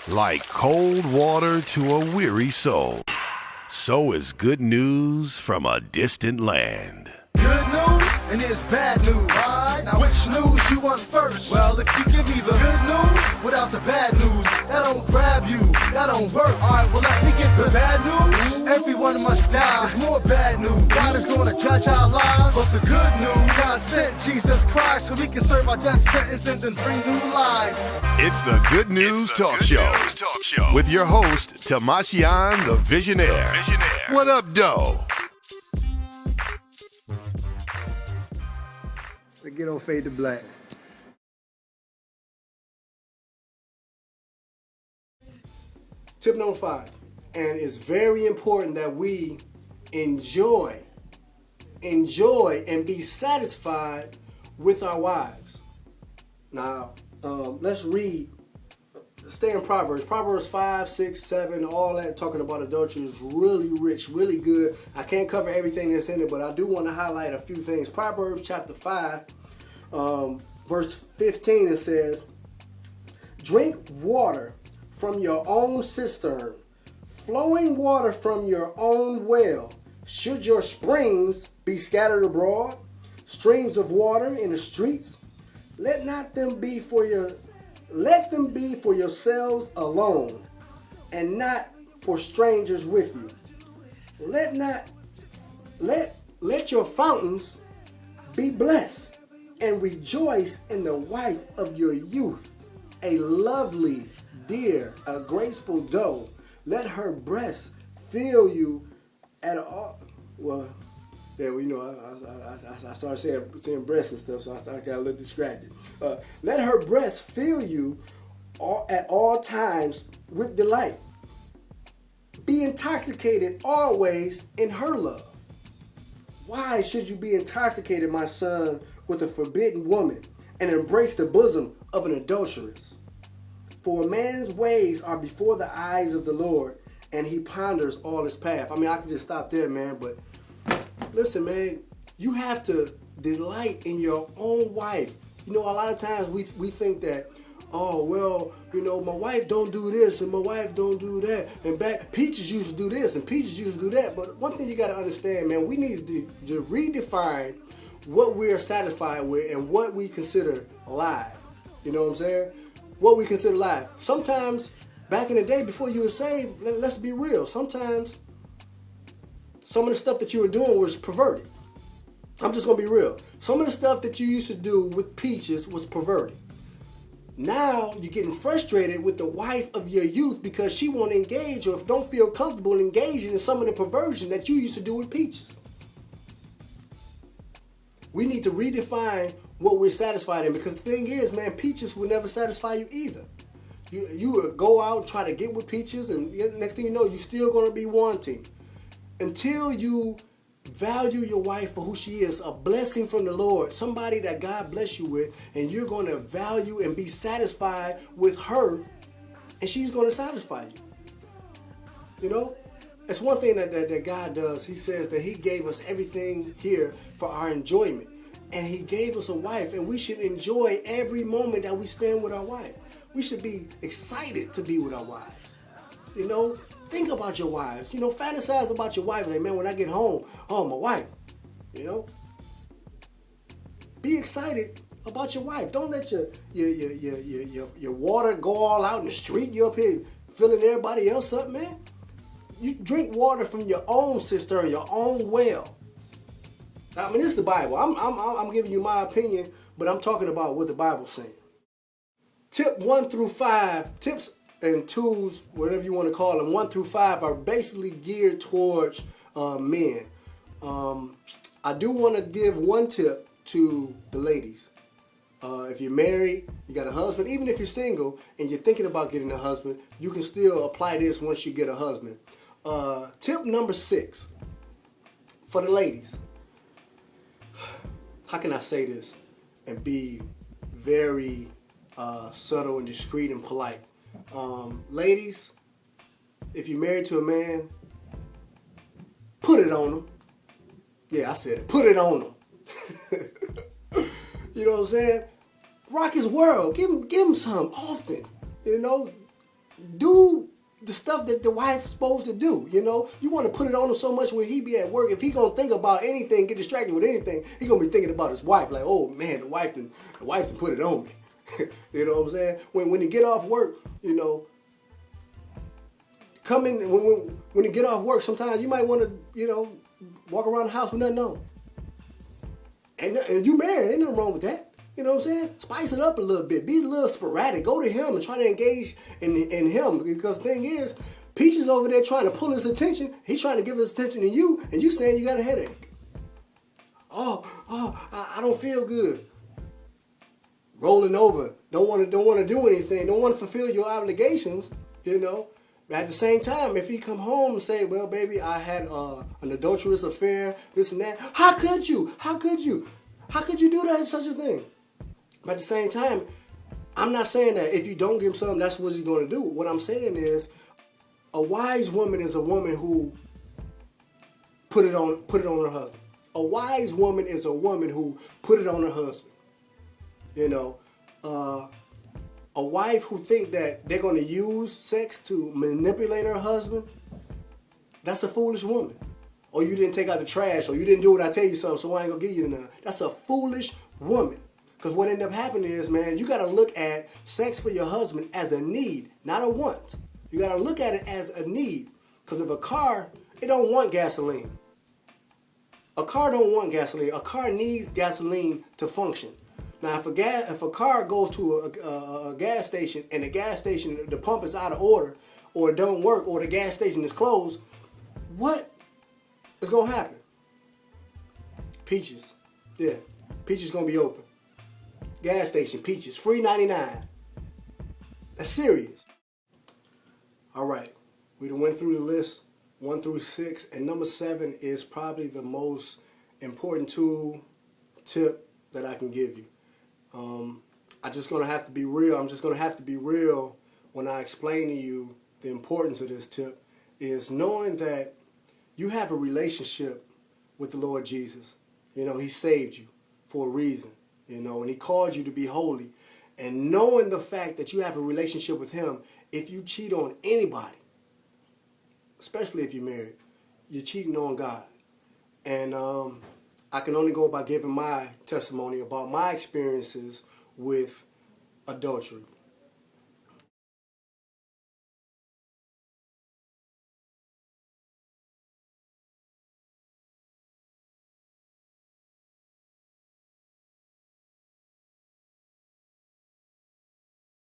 Like cold water to a weary soul, so is good news from a distant land. Good news and there's bad news. Right. Now which news you want first? Well, if you give me the good news without the bad news, that don't grab you, that don't work. Alright, well let me get the bad news. Everyone must die. There's more bad news. God is going to judge our lives. But the good news, God sent Jesus Christ so we can serve our death sentence and then bring new life. It's the Good News Talk Show with your host, Tamashian the Visionaire. What up, Doe? Let's get on Fade to Black. Tip number 5, and it's very important that we enjoy and be satisfied with our wives. Now, let's read, stay in Proverbs. Proverbs 5, 6, 7, all that talking about adultery is really rich, really good. I can't cover everything that's in it, but I do want to highlight a few things. Proverbs chapter 5, verse 15, it says, drink water from your own cistern, flowing water from your own well. Should your springs be scattered abroad, streams of water in the streets, let them be for yourselves alone, and not for strangers with you. Let your fountains be blessed, and rejoice in the wife of your youth, a lovely deer, a graceful doe. Let her breast fill you at all. Well, yeah, well, you know, I started saying breasts and stuff, so I got a little distracted. Let her breast fill you at all times with delight. Be intoxicated always in her love. Why should you be intoxicated, my son, with a forbidden woman, and embrace the bosom of an adulteress? For a man's ways are before the eyes of the Lord, and he ponders all his path. I mean, I can just stop there, man, but listen, man, you have to delight in your own wife. You know, a lot of times we think that, oh, well, you know, my wife don't do this and my wife don't do that. And Peaches used to do this and Peaches used to do that. But one thing you got to understand, man, we need to redefine what we're satisfied with and what we consider alive. You know what I'm saying? What we consider alive. Sometimes, back in the day before you were saved, let's be real, sometimes some of the stuff that you were doing was perverted. I'm just going to be real. Some of the stuff that you used to do with Peaches was perverted. Now you're getting frustrated with the wife of your youth because she won't engage or don't feel comfortable engaging in some of the perversion that you used to do with Peaches. We need to redefine what we're satisfied in, because the thing is, man, Peaches will never satisfy you either. You will go out and try to get with Peaches, and next thing you know, you're still going to be wanting. Until you value your wife for who she is, a blessing from the Lord, somebody that God bless you with, and you're going to value and be satisfied with her, and she's going to satisfy you. You know? It's one thing that God does. He says that he gave us everything here for our enjoyment. And he gave us a wife, and we should enjoy every moment that we spend with our wife. We should be excited to be with our wives. You know? Think about your wives. You know, fantasize about your wife. Like, man, when I get home, oh, my wife. You know? Be excited about your wife. Don't let your water go all out in the street. You're up here filling everybody else up, man. You drink water from your own cistern, your own well. I mean, this is the Bible. I'm giving you my opinion, but I'm talking about what the Bible's saying. Tip 1 through 5, tips and tools, whatever you want to call them, 1 through 5 are basically geared towards men. I do want to give one tip to the ladies. If you're married, you got a husband, even if you're single and you're thinking about getting a husband, you can still apply this once you get a husband. Tip number 6 for the ladies. How can I say this and be very subtle and discreet and polite? Ladies, if you're married to a man, put it on him. Yeah, I said it. Put it on him. You know what I'm saying? Rock his world. Give him some often. You know, do the stuff that the wife's supposed to do. You know, you want to put it on him so much when he be at work. If he gonna think about anything, get distracted with anything, he gonna be thinking about his wife. Like, oh man, the wife done put it on me. You know what I'm saying? When you get off work, you know, when you get off work, sometimes you might want to, you know, walk around the house with nothing on. And you married, ain't nothing wrong with that. You know what I'm saying? Spice it up a little bit. Be a little sporadic. Go to him and try to engage in him. Because the thing is, Peaches over there trying to pull his attention. He's trying to give his attention to you, and you saying you got a headache. I don't feel good. Rolling over. Don't want to do anything. Don't want to fulfill your obligations, you know. But at the same time, if he come home and say, well, baby, I had an adulterous affair, this and that. How could you? How could you? How could you do that, such a thing? But at the same time, I'm not saying that if you don't give him something, that's what he's going to do. What I'm saying is, a wise woman is a woman who put it on her husband. A wise woman is a woman who put it on her husband. You know, a wife who think that they're going to use sex to manipulate her husband, that's a foolish woman. Or you didn't take out the trash, or you didn't do what I tell you something, so I ain't going to give you none. That's a foolish woman. Because what ended up happening is, man, you got to look at sex for your husband as a need, not a want. You got to look at it as a need. Because if a car, it don't want gasoline. A car don't want gasoline. A car needs gasoline to function. Now, if a car goes to a gas station and the gas station, the pump is out of order, or it don't work, or the gas station is closed, what is going to happen? Peaches. Yeah, Peaches going to be open. Gas station, Peaches, free 99. That's serious. All right, we done went through the list, 1 through 6, and number 7 is probably the most important tip that I can give you. I'm just going to have to be real. I'm just going to have to be real when I explain to you the importance of this tip, is knowing that you have a relationship with the Lord Jesus. You know, he saved you for a reason, you know, and he called you to be holy. And knowing the fact that you have a relationship with him, if you cheat on anybody, especially if you're married, you're cheating on God. And I can only go by giving my testimony about my experiences with adultery.